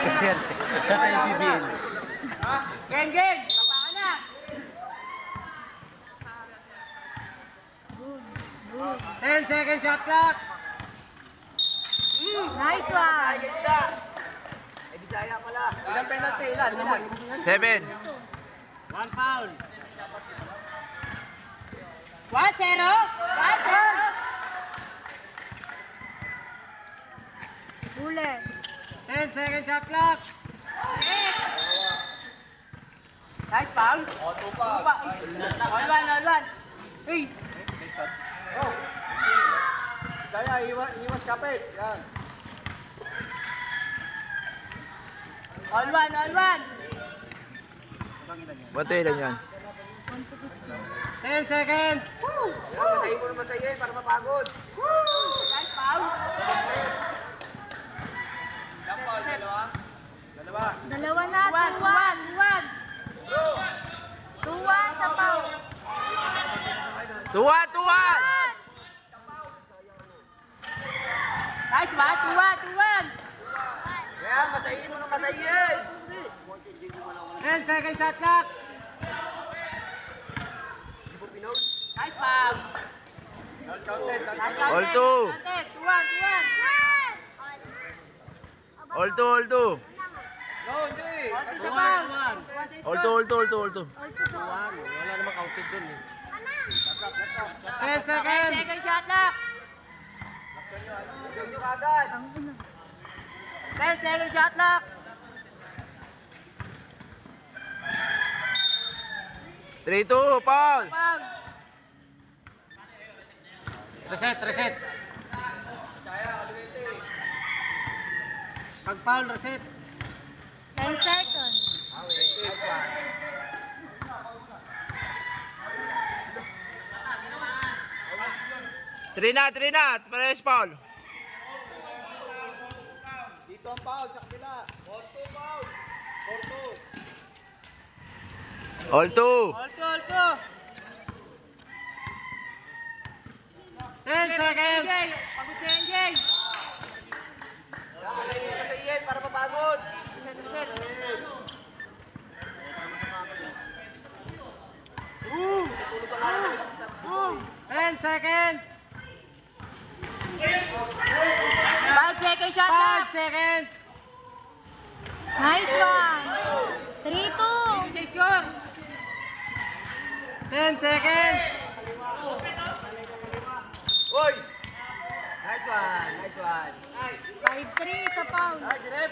Kaserte. Nasa ibibin. Game, game! Baka na! 10 second shot clock! Nice one. Ay, Bisaya pala. Ilang penalty? Ilan? 7. 1 foul. 1-0. 1-0. Huli. 10 second shot clock. Nice foul. Auto foul. All one. Hey. Oh. Saya iwas kapit. Yan. All one. Bato ilan yan? 10 seconds. Matayin mo naman tayo para mapagod. Nice foul. Dalawa na. 2-1. 2-1 sa pau. Tuwa! Nice one. 2-1. Kaya masayin mo nang masayin. 10 seconds shot clock. Nice foul. All two. 2-1. All two. No, hindi. All two. Wala namang counted dun eh. 10 seconds. 10 seconds shot clock. Laksan nyo agad. 10 seconds shot clock. 3-2, Paul! Foul. Reset. Pag foul, reset. 10 seconds. 3 na. Parehas, Paul. Dito ang foul sa kabila. 4-2 foul. 4-2. All two. 10 seconds. Pagod si NJ. Sa iyan para mapagod. Reset. 10 seconds. 5 seconds shot. 5 seconds. Nice one. 3-2. Score. 10 seconds. Oy. Nice one. 5-3 sa pau. Nice, ref.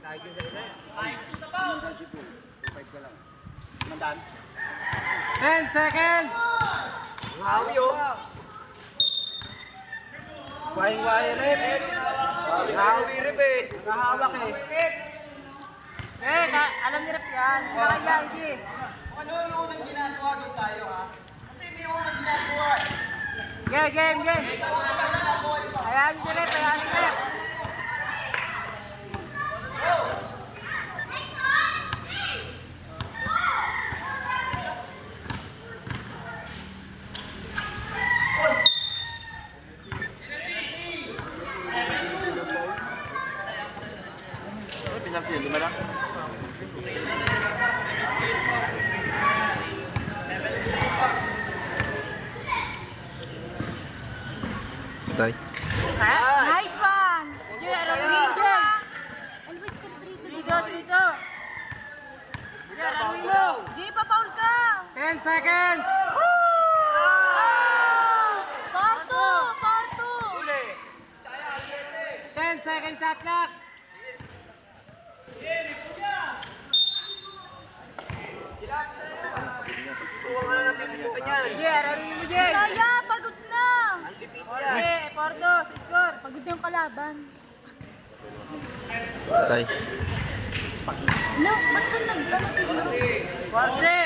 Kahit yung ref. 5-2 sa foul. 2-5 ka lang. Mandan. 10 seconds. Ngawi oh. Wai ref. Ngawi ref eh. Nakahawak eh. Alam ni ref yan. Sila kaya isi. Ano yung unang ginagawa doon tayo ha? Kasi hindi yung unang ginagawa eh. Game. Ayan si ref. Lima lang. Tay. Nice one. Dito. Always ka dribble. Dito. Di pa foul ka. 10 seconds. 4-2. 10 seconds shot clock. Kaya, pagod na. Porto, score. Pagod na yung kalaban. Tay. No, ba't ka nag-ano? Porte.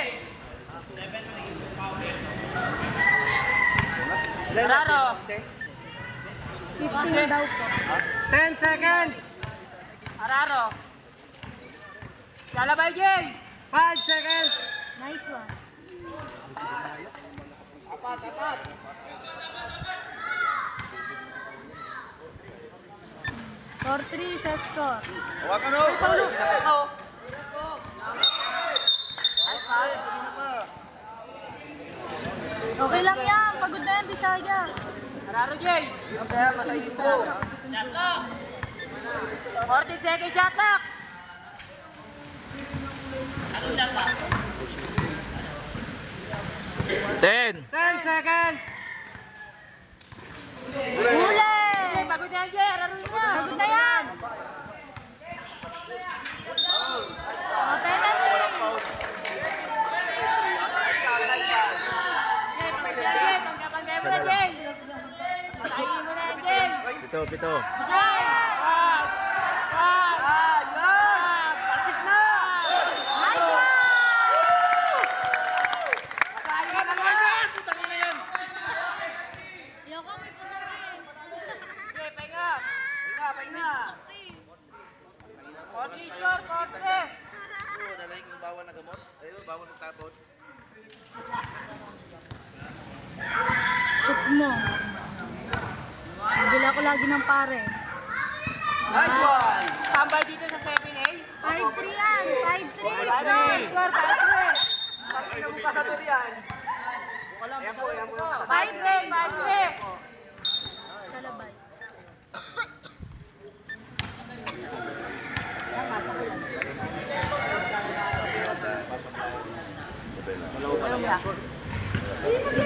Lenaro. 15 daw po. 10 seconds. Araro. Lalabay, Jay. 5 seconds. Nice one. Apat. 4-3 sa score. Hawakan mo. Okay lang yan. Pagod na yan, Bisaya. Araro, Jay. Masaya, masaya po. Shot clock. 40 seconds shot clock. Anong shot clock? 10. 10 seconds. Huli! Pagod na yan, Jay. Araro na. Pagod na yan. O, penalty. Pito, pito. Nice one! Ayoko, may putok Dalahin kong bawal na gamot. Ayun, bawal ng tapon. Shoot mo. Bibili ako lagi ng pares. Nice one. Tambay dito sa 7A. 5-3 yan. 5-3. Score, 5-3. Pagkina mo kasatur yan. Ayan po, ayan po. 5-3. 5-3. Kalabay.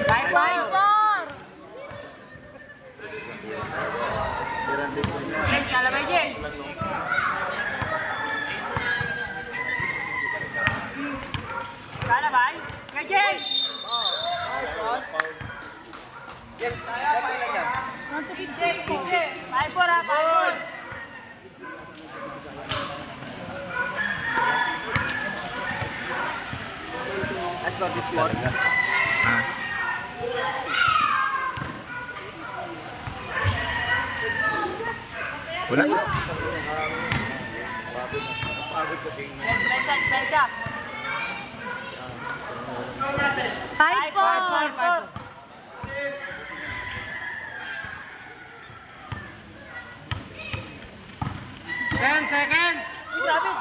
Five, 5-4. Next, kalabay, Jay. Kalabay? Kay Jay! Yes, kalabay lang yan. 1-15. 5-4 ha, 5-4. Score 6-4. Ha? Wala. Bencha. 5-4. 10 seconds. Uy, grabe.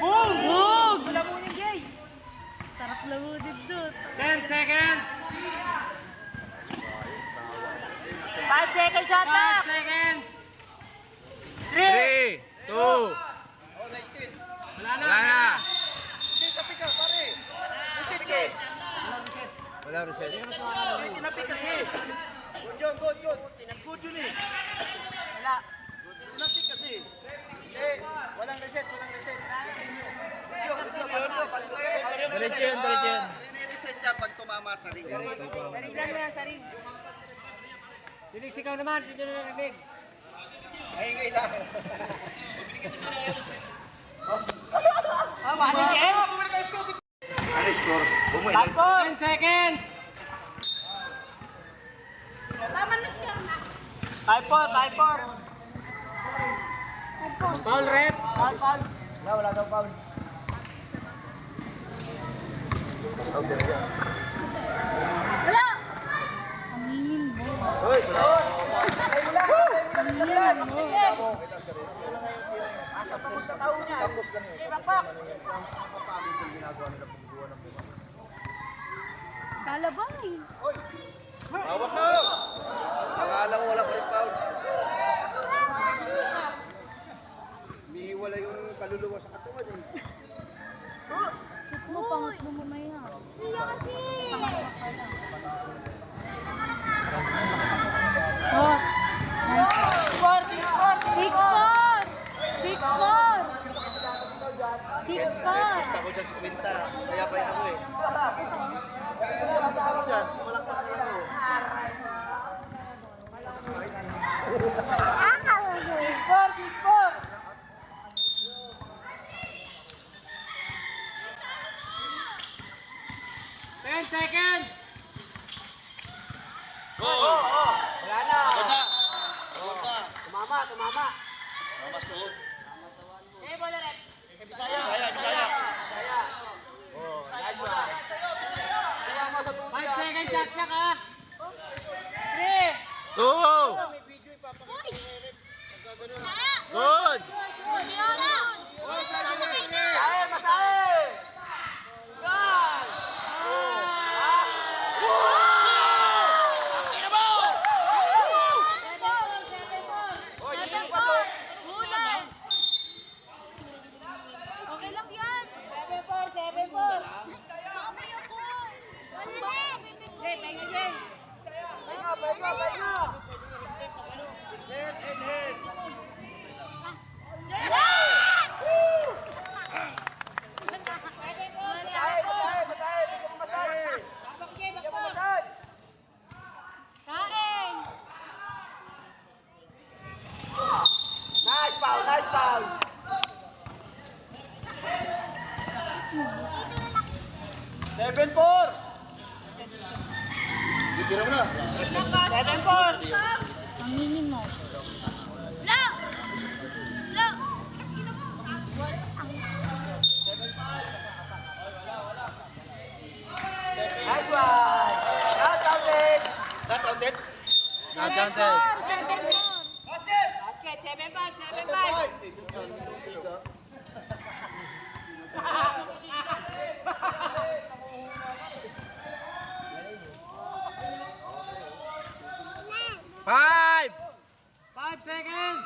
Boom! Bug! Wala mo ni Jay. Sarap lahudid doon. 10 seconds. 5 seconds shot clock. 5 seconds. 3. 3, 2. Wala na. Wala na. Tapik ka, pare. Reset, Jay. Wala reset. Tinapik kasi. Good. Good yun eh. Wala. Tinapik kasi. Hindi. Walang reset. Diretso yun, diretso yun. Nire-reset niya pag tumama sa ring. Sariglan mo yan, sarig. Dinig sikaw naman, hindi nyo narinig. Ay, ngay lang. Ano yan? Ano score? Bumuhay. 10 seconds! Tama na siya na. 5-4. Foul, rep. Foul. Wala daw foul. Wala! Aminin mo. Hoy! Aminin mo. Tapos lang yun. Kalabay. Hawak na! Akala ko wala pa rin foul. Umiiwala yung kaluluwa sa katawan eh. Shoot mo, pangat mo mamaya. Siya kasi. Shot. 6-4. Gusto ko dyan si Quinta. Saya pa rin ako eh. Gusto ko dyan. Malakpak na lang ako. 6-4. 10 seconds! Wala na! Tumama! Saya. Oh, nice one. 5 seconds shot clock ha! 3! 2. Nice foul. 7-4. Tira mo na. 7-4. Aminin mo. Nice one. Not counted. Not counted. Not counted. 7-4. Basket, 7-5. Five! 5 seconds.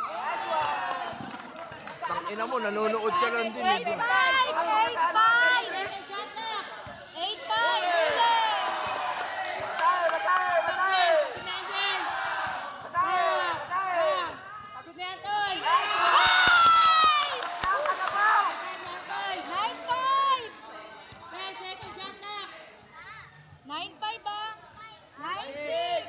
Tangina mo, nanonood ka lang din. 8-5! 8-5! 9-5 ba? 9-6!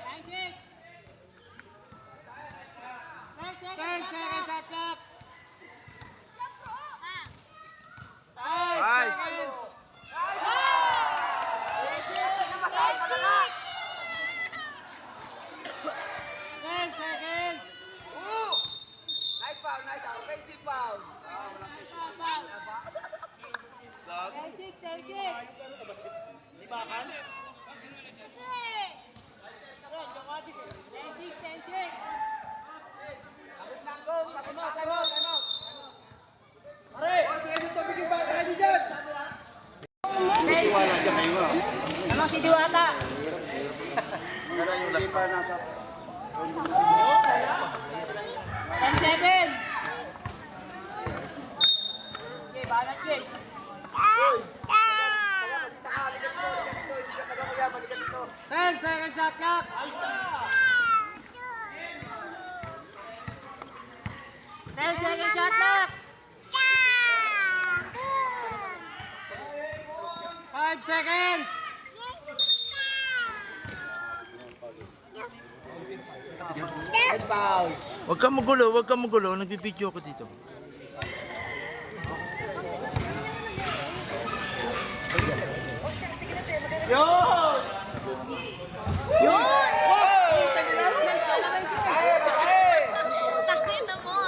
10 seconds shot clock. 5 Five. seconds. 10 seconds. Nice foul, nice foul. Offensive foul. 10-6! Di ba kan? 10-6! Siwala dyan kayo nga. Ano si Diwata? Pero yung last pa nasa... 10-7. Okay, banat yun. 10 seconds shot clock. 10 seconds shot clock. 5 seconds. Nice foul. Huwag kang magulo, huwag kang magulo. Nagbibideo ako dito. Takita mo ha!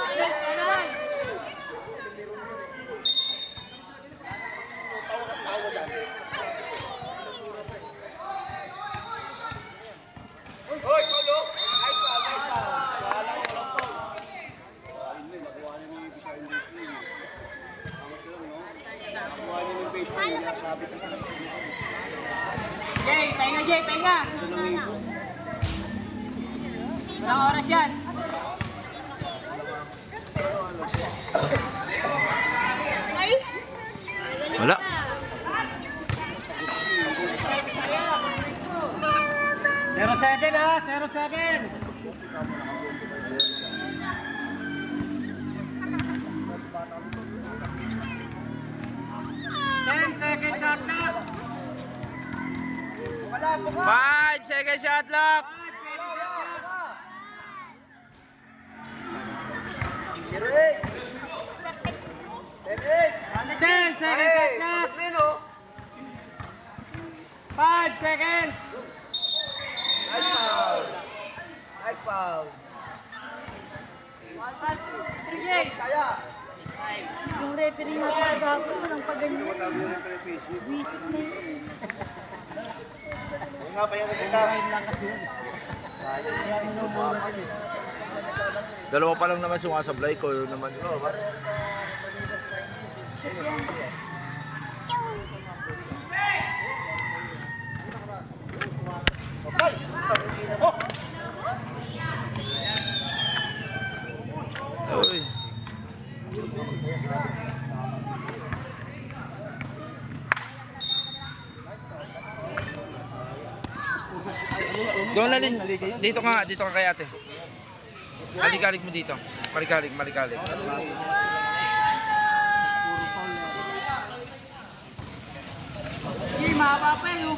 Jay, pahinga Jay, pahinga. Walang oras yan. Wala. Zero 7 ha, 0-7. Second shot clock. 5 second shot lock. 10 seconds shot clock. 5 seconds. Nice foul. Nice foul. 3 Yung referee na tagago, walang paganyan. Wisit na yun. Nga pa yan kita. Dalawa pa lang naman sumasablay ko naman. Uy. Doon na rin. Dito ka kay ate. Malikalig mo dito. Malikalig. Hindi, mahaba pa yun.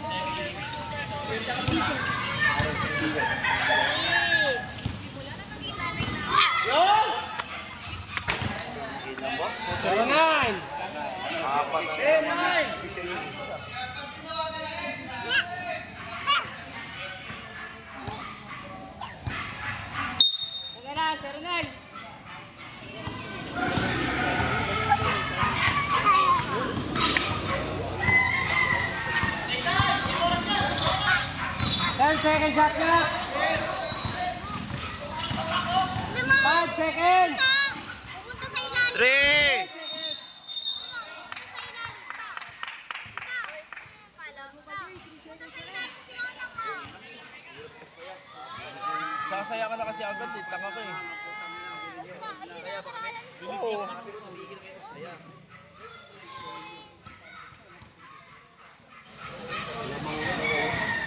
09. Apat na. Ten second shot clock. 5 seconds. 3! Sasaya ka na kasi agad eh. Tanga ka eh. Saya ba kami? Oo. Pero tumigil kayo saya.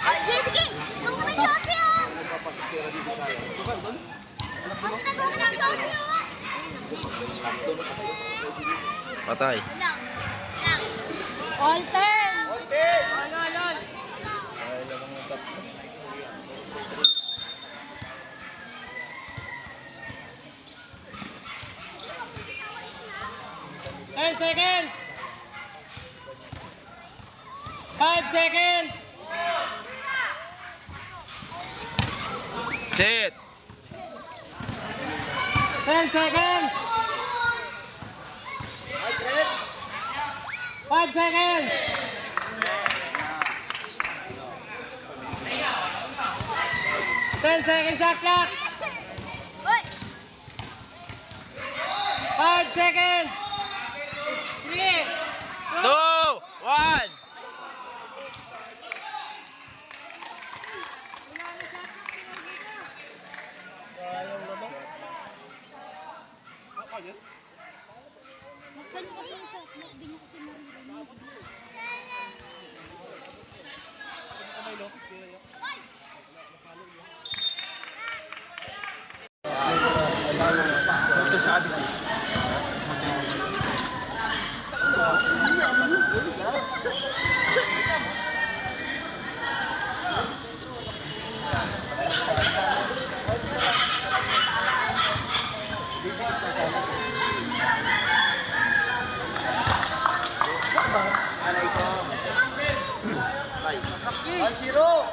Ay, sige! Huwag ka ng Yossi, oh! Papasok pera dito sa akin. Bukas doon? Huwag ka ng Yossi, oh! Patay. All 10! Ay, lamang ng tatlo. Ten seconds. 5 seconds. Sit! 10 seconds. 5 seconds. 10 seconds shot clock. Uy! 5 seconds. 2! 1! Buksan niyo kasi yung shot. Hindi niyo kasi maririnig. Ito sa abis eh. One zero.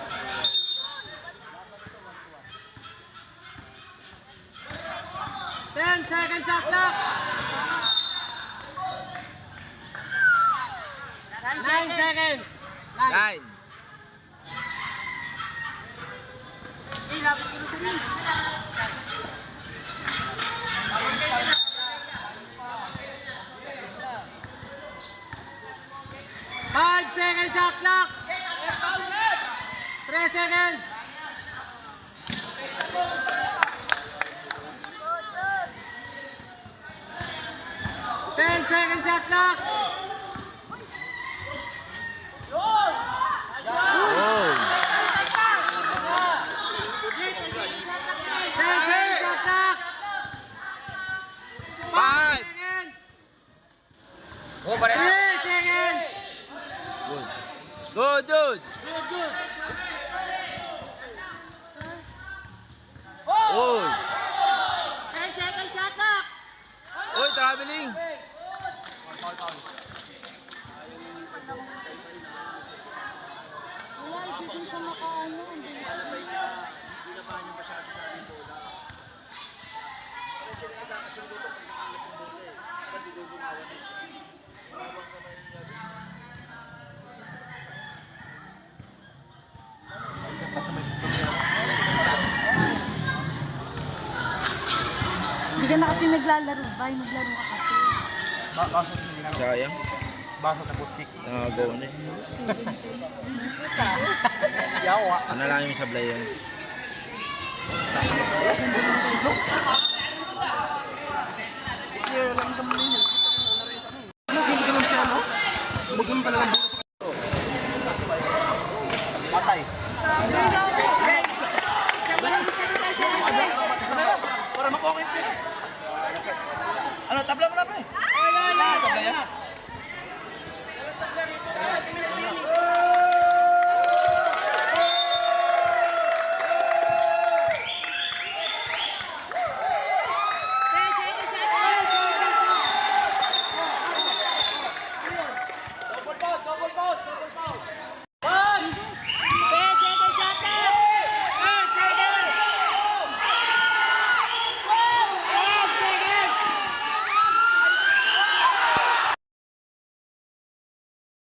10 seconds shot clock. 9 seconds. 9! Five seconds shot clock. 3 seconds. Ten seconds shot clock. Oh! 10 seconds shot clock. 5! Seconds. Oh, pare. 3 seconds. Good. Good, good. Oh! 10 seconds shot clock! Uy, traveling. Wala, hindi din siya makaano. Hindi ka na kasi naglalaro. Bye, maglaro ka kasi. Sayang. Baso na po chicks. Nakagawa na eh. Yawa. Ano lang yung sablay yun? Patay. Para makuha ko yung pera. Ano, tabla mo na pre. Tabla yan.